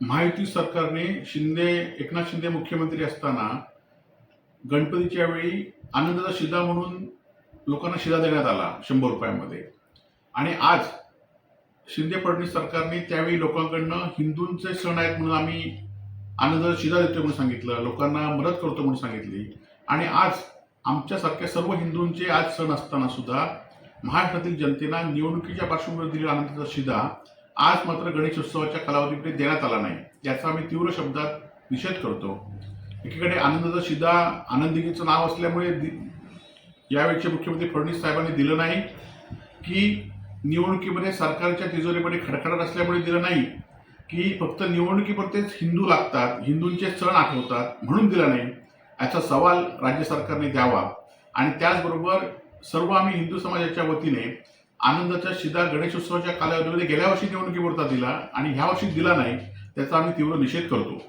महायुती सरकारने एकनाथ शिंदे मुख्यमंत्री असताना गणपतीच्या वेळी आनंदाचा शिदा म्हणून लोकांना शिदा देण्यात आला 100 रुपयांमध्ये. आणि आज शिंदे फडणवीस सरकारने त्यावेळी लोकांकडनं हिंदूंचे सण आहेत म्हणून आम्ही आनंदाचा शिदा देतोय म्हणून सांगितलं, लोकांना मदत करतो म्हणून सांगितली. आणि आज आमच्यासारख्या सर्व हिंदूंचे आज सण असताना सुद्धा महाराष्ट्रातील जनतेला निवडणुकीच्या पार्श्वभूमीवर दिलेला आनंदाचा शिदा आज मात्र गणेशोत्सवाच्या कालावधीमध्ये देण्यात आला नाही. याचा आम्ही तीव्र शब्दात निषेध करतो. एकीकडे आनंदाचा शिदा आनंदीचं नाव असल्यामुळे यावेळीचे मुख्यमंत्री फडणवीस साहेबांनी दिलं नाही, की निवडणुकीमध्ये सरकारच्या तिजोरीमध्ये खडखडाट असल्यामुळे दिलं नाही, की फक्त निवडणुकीपुरतेच हिंदू लागतात, हिंदूंचे सण आठवतात म्हणून दिला नाही, याचा सवाल राज्य सरकारने द्यावा. आणि त्याचबरोबर सर्व आम्ही हिंदू समाजाच्या वतीने आनंदाचा शिदा गणेशोत्सवाच्या कालावधीमध्ये गेल्या वर्षी निवडणुकीपुरता दिला आणि ह्या वर्षी दिला नाही, त्याचा आम्ही तीव्र निषेध करतो.